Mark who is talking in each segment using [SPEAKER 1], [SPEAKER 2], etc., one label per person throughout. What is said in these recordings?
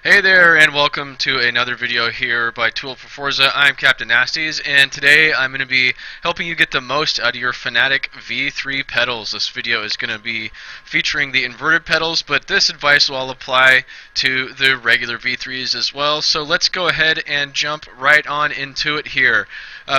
[SPEAKER 1] Hey there, and welcome to another video here by Tool for Forza. I'm Captain Nasties, and today I'm going to be helping you get the most out of your Fanatec V3 pedals. This video is going to be featuring the inverted pedals, but this advice will all apply to the regular V3s as well. So let's go ahead and jump right on into it here.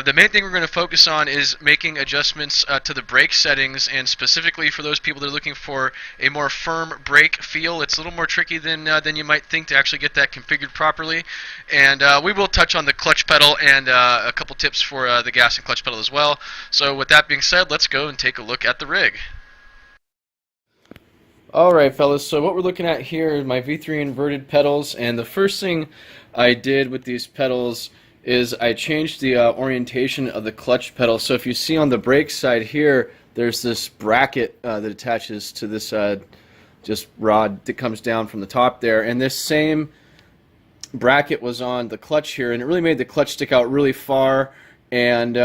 [SPEAKER 1] The main thing we're going to focus on is making adjustments to the brake settings, and specifically for those people that are looking for a more firm brake feel. It's a little more tricky than you might think to actually get that configured properly. And we will touch on the clutch pedal and a couple tips for the gas and clutch pedal as well. So with that being said, let's go and take a look at the rig. Alright fellas, so what we're looking at here is my V3 inverted pedals, and the first thing I did with these pedals is I changed the orientation of the clutch pedal. So if you see on the brake side here, there's this bracket that attaches to this just rod that comes down from the top there, and this same bracket was on the clutch here, and it really made the clutch stick out really far. And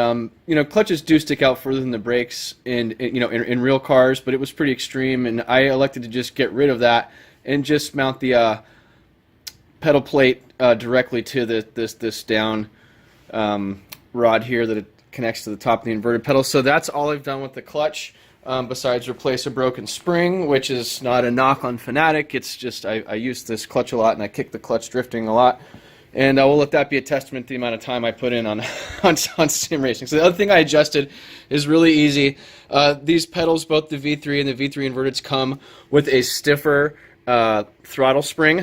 [SPEAKER 1] you know, clutches do stick out further than the brakes in real cars, but it was pretty extreme, and I elected to just get rid of that and just mount the pedal plate directly to this down rod here that it connects to the top of the inverted pedal. So that's all I've done with the clutch, besides replace a broken spring, which is not a knock on Fanatec. It's just I use this clutch a lot, and I kick the clutch drifting a lot. And I will let that be a testament to the amount of time I put in on sim racing. So the other thing I adjusted is really easy. These pedals, both the V3 and the V3 inverteds, come with a stiffer throttle spring,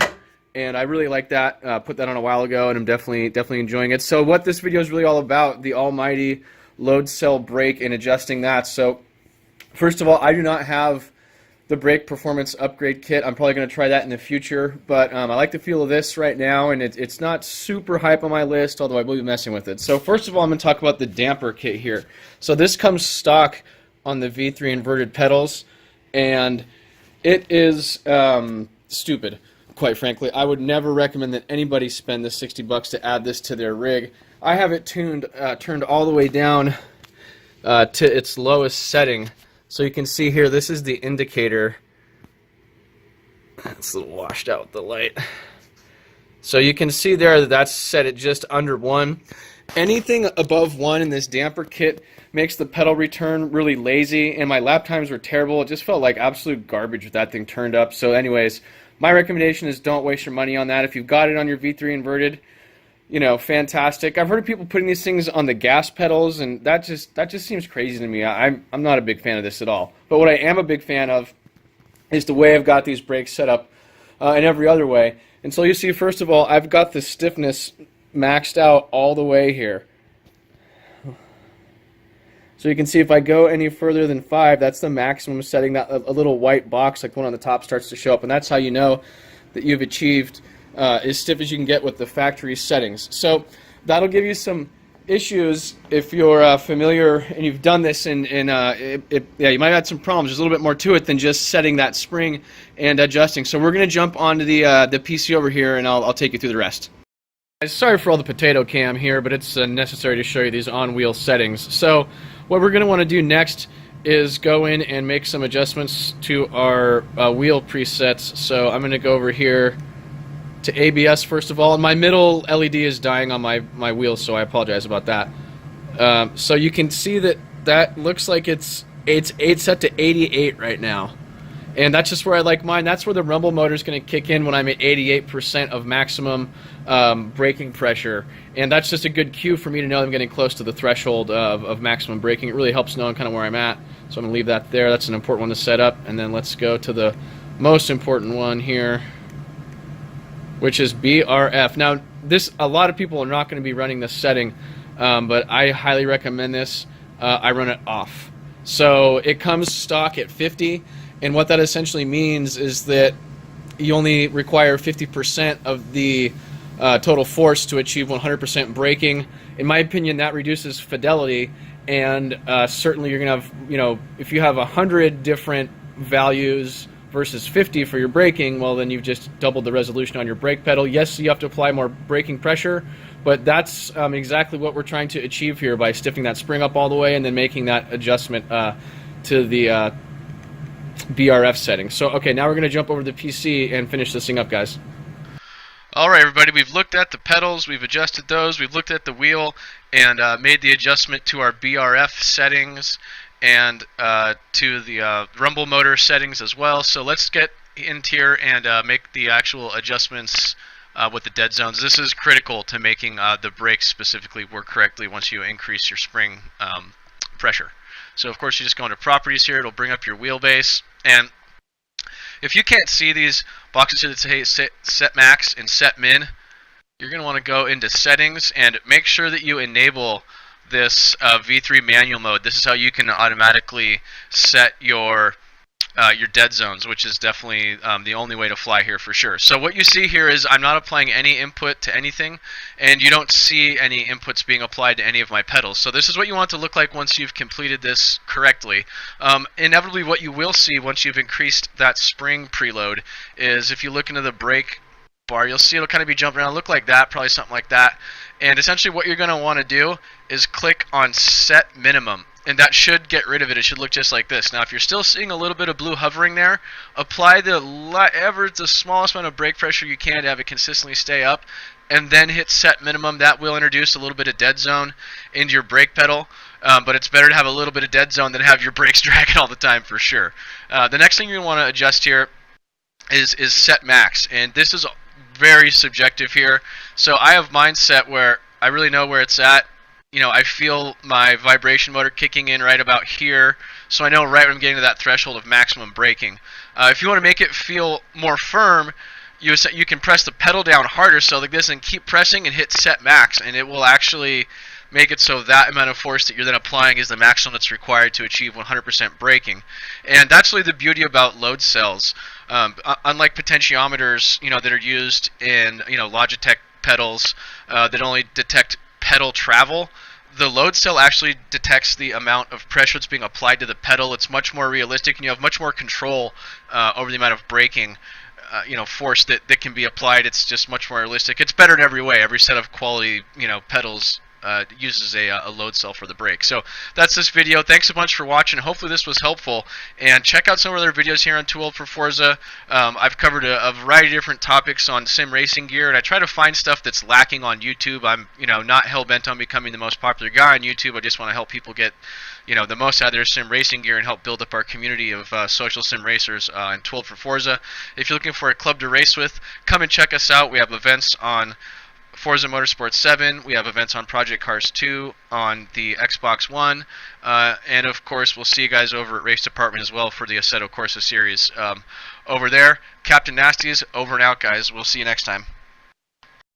[SPEAKER 1] and I really like that. Put that on a while ago, and I'm definitely enjoying it. So what this video is really all about, the almighty load cell brake and adjusting that. So first of all, I do not have the brake performance upgrade kit. I'm probably going to try that in the future, but I like the feel of this right now, and it's not super hype on my list, although I will be messing with it. So first of all, I'm going to talk about the damper kit here. So this comes stock on the V3 inverted pedals, and it is stupid, quite frankly. I would never recommend that anybody spend the 60 bucks to add this to their rig. I have it turned all the way down to its lowest setting. So you can see here, this is the indicator. It's a little washed out with the light. So you can see there that that's set at just under 1. Anything above 1 in this damper kit makes the pedal return really lazy, and my lap times were terrible. It just felt like absolute garbage with that thing turned up. So anyways, my recommendation is don't waste your money on that. If you've got it on your V3 inverted, you know, fantastic. I've heard of people putting these things on the gas pedals, and that just seems crazy to me. I'm not a big fan of this at all. But what I am a big fan of is the way I've got these brakes set up in every other way. And so you see, first of all, I've got the stiffness maxed out all the way here. So you can see if I go any further than 5, that's the maximum setting. That a little white box like one on the top starts to show up, and that's how you know that you've achieved as stiff as you can get with the factory settings. So that'll give you some issues if you're familiar and you've done this, and yeah, you might have had some problems. There's a little bit more to it than just setting that spring and adjusting. So we're going to jump onto the PC over here, and I'll take you through the rest. Sorry for all the potato cam here, but it's necessary to show you these on-wheel settings. So what we're going to want to do next is go in and make some adjustments to our wheel presets. So I'm going to go over here to ABS first of all, and my middle LED is dying on my wheels, so I apologize about that. So you can see that looks like it's set to 88 right now, and that's just where I like mine. That's where the rumble motor is going to kick in when I'm at 88% of maximum braking pressure, and that's just a good cue for me to know I'm getting close to the threshold of maximum braking. It really helps knowing kind of where I'm at, so I'm going to leave that there. That's an important one to set up, and then let's go to the most important one here, which is BRF. Now, a lot of people are not going to be running this setting, but I highly recommend this. I run it off. So it comes stock at 50, and what that essentially means is that you only require 50% of the total force to achieve 100% braking. In my opinion, that reduces fidelity, and certainly you're going to have, you know, if you have 100 different values versus 50 for your braking, well, then you've just doubled the resolution on your brake pedal. Yes, you have to apply more braking pressure, but that's exactly what we're trying to achieve here by stiffening that spring up all the way and then making that adjustment to the BRF setting. So, okay, now we're going to jump over to the PC and finish this thing up, guys. Alright everybody, we've looked at the pedals, we've adjusted those, we've looked at the wheel, and made the adjustment to our BRF settings and to the rumble motor settings as well. So let's get into here and make the actual adjustments with the dead zones. This is critical to making the brakes specifically work correctly once you increase your spring pressure. So of course you just go into properties here, it'll bring up your wheelbase, and if you can't see these boxes here that say set max and set min, you're going to want to go into settings and make sure that you enable this V3 manual mode. This is how you can automatically set your dead zones, which is definitely the only way to fly here for sure. So what you see here is I'm not applying any input to anything, and you don't see any inputs being applied to any of my pedals. So this is what you want to look like once you've completed this correctly. Inevitably what you will see once you've increased that spring preload is if you look into the brake bar, you'll see it'll kind of be jumping around, look like that, probably something like that. And essentially what you're going to want to do is click on set minimum, and that should get rid of it. It should look just like this. Now if you're still seeing a little bit of blue hovering there, apply the smallest amount of brake pressure you can to have it consistently stay up, and then hit set minimum. That will introduce a little bit of dead zone into your brake pedal. But it's better to have a little bit of dead zone than have your brakes dragging all the time for sure. The next thing you want to adjust here is set max, and this is very subjective here. So I have mine set where I really know where it's at. You know, I feel my vibration motor kicking in right about here, so I know right when I'm getting to that threshold of maximum braking. If you want to make it feel more firm, you can press the pedal down harder, so like this, and keep pressing and hit set max, and it will actually make it so that amount of force that you're then applying is the maximum that's required to achieve 100% braking. And that's really the beauty about load cells. Unlike potentiometers, that are used in Logitech pedals that only detect pedal travel, the load cell actually detects the amount of pressure that's being applied to the pedal. It's much more realistic, and you have much more control over the amount of braking force that can be applied. It's just much more realistic. It's better in every way. Every set of quality pedals uses a load cell for the brake. So that's this video. Thanks a bunch for watching. Hopefully this was helpful, and check out some of other videos here on Too Old for Forza. I've covered a variety of different topics on sim racing gear, and I try to find stuff that's lacking on YouTube. I'm not hell-bent on becoming the most popular guy on YouTube. I just want to help people get the most out of their sim racing gear and help build up our community of social sim racers in Too Old for Forza. If you're looking for a club to race with, come and check us out. We have events on Forza Motorsport 7, we have events on Project Cars 2 on the Xbox One, and of course we'll see you guys over at Race Department as well for the Assetto Corsa series. Over there, Captain Nasty's over and out, guys. We'll see you next time.